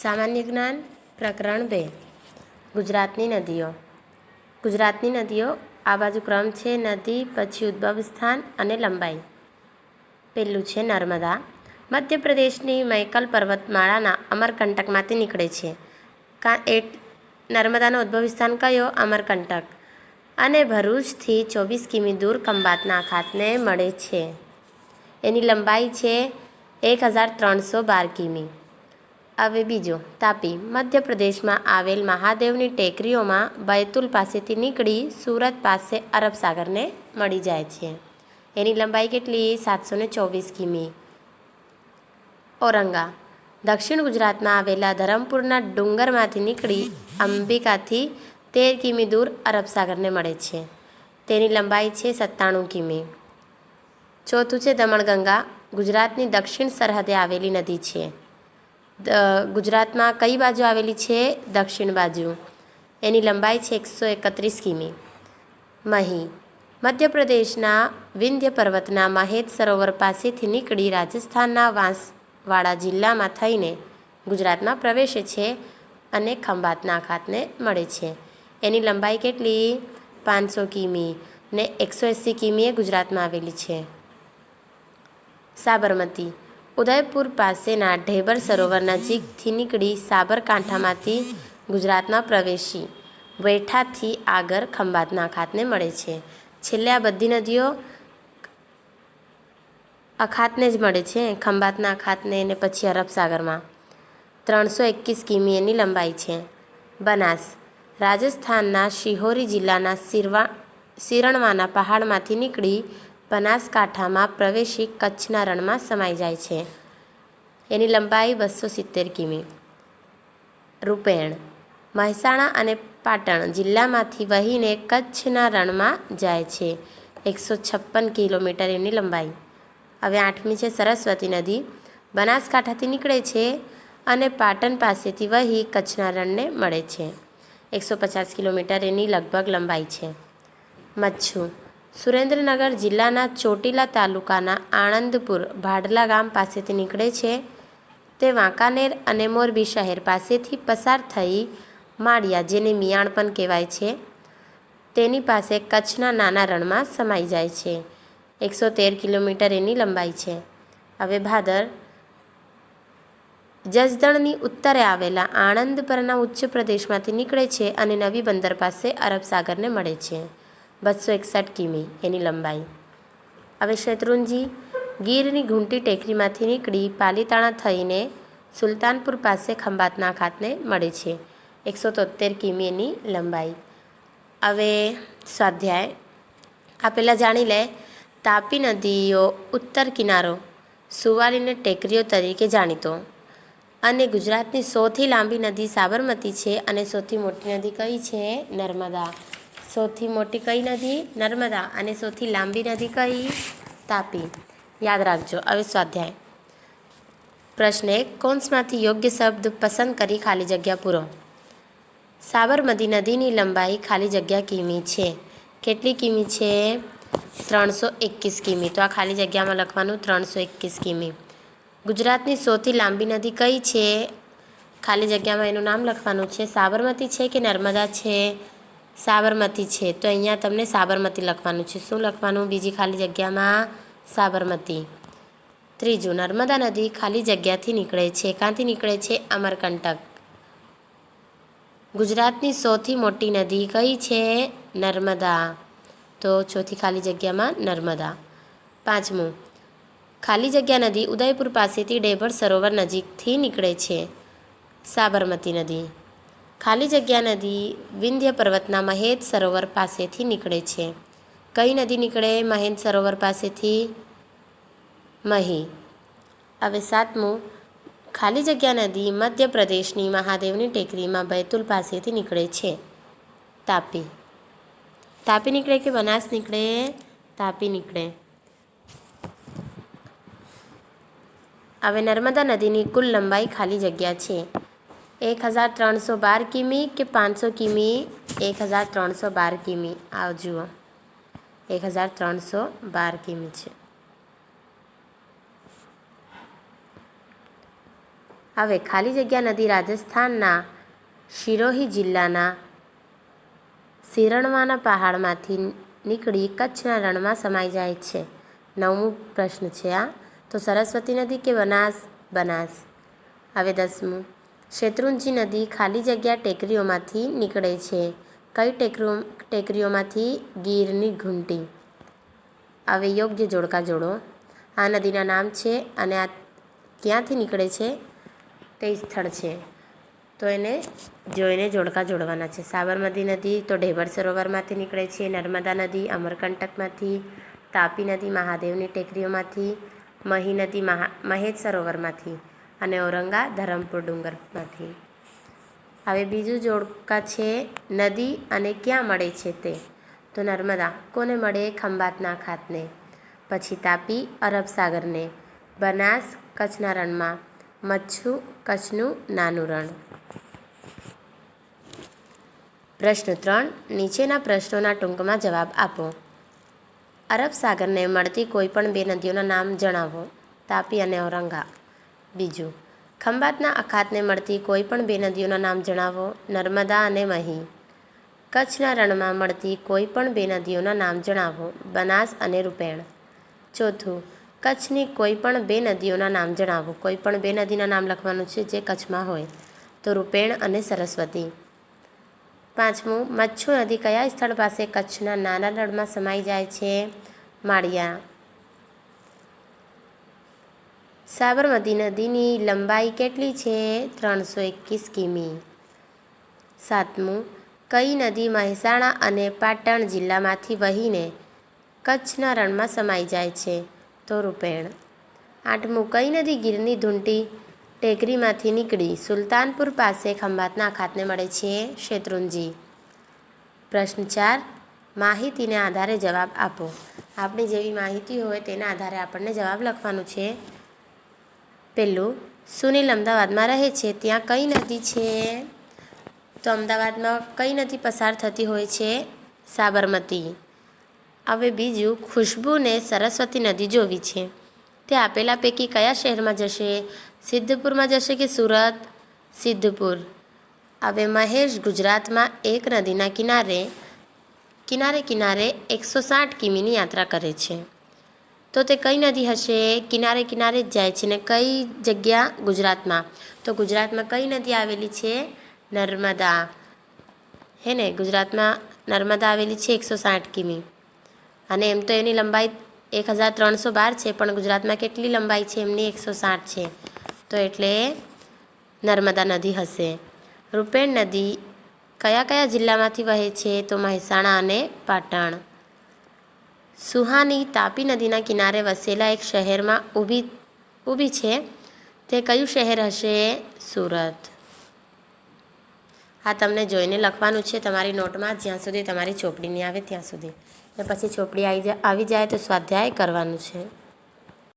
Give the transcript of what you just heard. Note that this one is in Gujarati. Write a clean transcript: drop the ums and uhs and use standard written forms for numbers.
સામાન્ય જ્ઞાન પ્રકરણ 2 ગુજરાતની નદીઓ. ગુજરાતની નદીઓ આ બાજુ ક્રમ છે નદી, પછી ઉદ્ભવ સ્થાન અને લંબાઈ. પહેલું છે નર્મદા. મધ્યપ્રદેશની મૈકલ પર્વતમાળાના અમરકંટકમાંથી નીકળે છે. નર્મદાનો ઉદ્ભવ સ્થાન કયો? અમરકંટક. અને ભરૂચથી 24 કિમી દૂર ખંભાતના અખાતને મળે છે. એની લંબાઈ છે 1312 કિમી. હવે બીજો તાપી. મધ્યપ્રદેશમાં આવેલ મહાદેવની ટેકરીઓમાં બૈતુલ પાસેથી નીકળી સુરત પાસે અરબ સાગરને મળી જાય છે. એની લંબાઈ કેટલી? 724 કિમી. ઔરંગા. દક્ષિણ ગુજરાતમાં આવેલા ધરમપુરના ડુંગરમાંથી નીકળી અંબિકાથી 13 કિમી દૂર અરબ સાગરને મળે છે. તેની લંબાઈ છે 97 કિમી. ચોથું છે દમણગંગા. ગુજરાતની દક્ષિણ સરહદે આવેલી નદી છે. ગુજરાતમાં કઈ બાજુ આવેલી છે? દક્ષિણ બાજુ. એની લંબાઈ છે 131 કિમી. મહી. મધ્યપ્રદેશના વિંધ્ય પર્વતના મહેત સરોવર પાસેથી નીકળી રાજસ્થાનના વાંસવાડા જિલ્લામાં થઈને ગુજરાતમાં પ્રવેશે છે અને ખંભાતના અખાતને મળે છે. એની લંબાઈ કેટલી? 500 કિમી ને 180 કિમી એ ગુજરાતમાં આવેલી છે. સાબરમતી. ઉદયપુર પાસેના ઢેબર સરોવર નજીકથી નીકળી સાબરકાંઠામાંથી ગુજરાતમાં પ્રવેશી વૈઠાથી આગળ ખંભાતના અખાતને મળે છે. છેલ્લે આ બધી નદીઓ અખાતને જ મળે છે, ખંભાતના અખાતને અને પછી અરબ સાગરમાં. 321 કિમી એની લંબાઈ છે. બનાસ. રાજસ્થાનના શિહોરી જિલ્લાના સિરણવાના પહાડમાંથી નીકળી બનાસકાંઠામાં પ્રવેશી કચ્છના રણમાં સમાઈ જાય છે. એની લંબાઈ 270 કિમી. રૂપેણ. મહેસાણા અને પાટણ જિલ્લામાંથી વહીને કચ્છના રણમાં જાય છે. 156 કિલોમીટર એની લંબાઈ. હવે 8મી છે સરસ્વતી નદી. બનાસકાંઠાથી નીકળે છે અને પાટણ પાસેથી વહી કચ્છના રણને મળે છે. 150 કિલોમીટર એની લગભગ લંબાઈ છે. મચ્છુ. સુરેન્દ્રનગર જિલ્લાના ચોટીલા તાલુકાના આણંદપુર ભાડલા ગામ પાસેથી નીકળે છે. તે વાંકાનેર અને મોરબી શહેર પાસેથી પસાર થઈ માળિયા, જેને મિયાણ પણ કહેવાય છે, તેની પાસે કચ્છના નાના રણમાં સમાઈ જાય છે. 113 કિલોમીટર એની લંબાઈ છે. હવે ભાદર. જસદણની ઉત્તરે આવેલા આણંદ પરના ઉચ્ચ પ્રદેશમાંથી નીકળે છે અને નવી બંદર પાસે અરબ સાગરને મળે છે. 261 કિમી એની લંબાઈ. હવે શેત્રુંજી. ગીરની ઘૂંટી ટેકરીમાંથી નીકળી પાલીતાણા થઈને સુલતાનપુર પાસે ખંભાતના અખાતને મળે છે. 173 કિમી એની લંબાઈ. હવે સ્વાધ્યાય. આ પહેલાં જાણી લે. તાપી નદીઓ ઉત્તર કિનારો સુવાલીને ટેકરીઓ તરીકે જાણીતો અને ગુજરાતની સૌથી લાંબી નદી સાબરમતી છે અને સૌથી મોટી નદી કઈ છે? નર્મદા. સૌથી મોટી કઈ નદી? નર્મદા. અને સૌથી લાંબી નદી કઈ? તાપી. યાદ રાખજો. હવે સ્વાધ્યાય. પ્રશ્ન 1. કૌંસમાંથી યોગ્ય શબ્દ પસંદ કરી ખાલી જગ્યા પૂરો. સાબરમતી નદીની લંબાઈ ખાલી જગ્યા કિમી છે. કેટલી કિમી છે? 321 કિમી. તો આ ખાલી જગ્યામાં લખવાનું 321 કિમી. ગુજરાતની સૌથી લાંબી નદી કઈ છે? ખાલી જગ્યામાં એનું નામ લખવાનું છે. સાબરમતી છે કે નર્મદા છે? સાબરમતી છે. તો અહીંયા તમને સાબરમતી લખવાનું છે. શું લખવાનું બીજી ખાલી જગ્યામાં? સાબરમતી. ત્રીજું, નર્મદા નદી ખાલી જગ્યાથી નીકળે છે. ક્યાંથી નીકળે છે? અમરકંટક. ગુજરાતની સૌથી મોટી નદી કઈ છે? નર્મદા. તો ચોથી ખાલી જગ્યામાં નર્મદા. પાંચમું, ખાલી જગ્યા નદી ઉદયપુર પાસેથી ઢેબર સરોવર નજીકથી નીકળે છે. સાબરમતી નદી. ખાલી જગ્યા નદી વિંધ્ય પર્વતના મહેત સરોવર પાસેથી નીકળે છે. કઈ નદી નીકળે મહેત સરોવર પાસેથી? મહી. હવે સાતમું, ખાલી જગ્યા નદી મધ્યપ્રદેશની મહાદેવની ટેકરીમાં બૈતુલ પાસેથી નીકળે છે. તાપી. તાપી નીકળે કે બનાસ નીકળે? તાપી નીકળે. હવે નર્મદા નદીની કુલ લંબાઈ ખાલી જગ્યા છે 1312 કિમી કે 500 કિમી? 1312 કિમી. આવ જુઓ, 1312 કિમી છે. હવે ખાલી જગ્યા નદી રાજસ્થાનના સિરોહી જિલ્લાના સિરણવાના પહાડમાંથી નીકળી કચ્છના રણમાં સમાઈ જાય છે. 9મો પ્રશ્ન છે આ. તો સરસ્વતી નદી કે બનાસ? બનાસ. હવે 10મું, શેત્રુંજી નદી ખાલી જગ્યા ટેકરીઓમાંથી નીકળે છે. કઈ ટેકરીઓમાંથી? ગીરની ઘૂંટી. હવે યોગ્ય જોડકા જોડો. આ નદીના નામ છે અને આ ક્યાંથી નીકળે છે તે સ્થળ છે, તો એને જોઈને જોડકા જોડવાના છે. સાબરમતી નદી તો ઢેબર સરોવરમાંથી નીકળે છે. નર્મદા નદી અમરકંટકમાંથી. તાપી નદી મહાદેવની ટેકરીઓમાંથી. મહી નદી મહેજ સરોવરમાંથી. અને ઔરંગા ધરમપુર ડુંગરમાંથી. હવે બીજું જોડકા છે નદી અને ક્યાં મળે છે તે. તો નર્મદા કોને મળે? ખંભાતના ખાતને. પછી તાપી અરબ સાગરને. બનાસ કચ્છના રણમાં. મચ્છુ કચ્છનું નાનું રણ. પ્રશ્ન 3. નીચેના પ્રશ્નોના ટૂંકમાં જવાબ આપો. અરબ સાગરને મળતી કોઈપણ બે નદીઓના નામ જણાવો. તાપી અને ઔરંગા. બીજું, ખંભાતના અખાતને મળતી કોઈપણ બે નદીઓના નામ જણાવો. નર્મદા અને મહી. કચ્છના રણમાં મળતી કોઈપણ બે નદીઓના નામ જણાવો. બનાસ અને રૂપેણ. ચોથું, કચ્છની કોઈપણ બે નદીઓના નામ જણાવો. કોઈપણ બે નદીના નામ લખવાનું છે જે કચ્છમાં હોય. તો રૂપેણ અને સરસ્વતી. 5મું, મચ્છુ નદી કયા સ્થળ પાસે કચ્છના નાના રણમાં સમાઈ જાય છે? માળિયા. સાબરમતી નદીની લંબાઈ કેટલી છે? 321 કિમી. 7મું, કઈ નદી મહેસાણા અને પાટણ જિલ્લામાંથી વહીને કચ્છના રણમાં સમાઈ જાય છે? તો રૂપેણ. 8મું, કઈ નદી ગીરની ઘૂંટી ટેકરીમાંથી નીકળી સુલતાનપુર પાસે ખંભાતના અખાતને મળે છે? શેત્રુંજી. પ્રશ્ન 4. માહિતીને આધારે જવાબ આપો. આપણી જેવી માહિતી હોય તેના આધારે આપણને જવાબ લખવાનું છે. પહેલું, સુનિલ અમદાવાદમાં રહે છે, ત્યાં કઈ નદી છે? તો અમદાવાદમાં કઈ નદી પસાર થતી હોય છે? સાબરમતી. હવે બીજું, ખુશ્બુને સરસ્વતી નદી જોવી છે, તે આપેલા પૈકી કયા શહેરમાં જશે? સિદ્ધપુરમાં જશે કે સુરત? સિદ્ધપુર. હવે મહેશ ગુજરાતમાં એક નદીના કિનારે 160 કિમીની યાત્રા કરે છે, તો તે કઈ નદી હશે? કિનારે કિનારે જ જાય છે ને કઈ જગ્યા? ગુજરાતમાં. તો ગુજરાતમાં કઈ નદી આવેલી છે? નર્મદા. હે ને, ગુજરાતમાં નર્મદા આવેલી છે 160 કિમી. અને એમ તો એની લંબાઈ 1312 છે, પણ ગુજરાતમાં કેટલી લંબાઈ છે એમની? 160 છે, તો એટલે નર્મદા નદી હશે. રૂપેણ નદી કયા કયા જિલ્લામાંથી વહે છે? તો મહેસાણા અને પાટણ. સુહાની તાપી નદીના કિનારે વસેલા એક શહેરમાં ઊભી છે, તે કયું શહેર હશે? સુરત. આ તમને જોઈને લખવાનું છે તમારી નોટમાં, જ્યાં સુધી તમારી ચોપડી નહીં આવે ત્યાં સુધી. ને પછી ચોપડી આવી જાય તો સ્વાધ્યાય કરવાનું છે.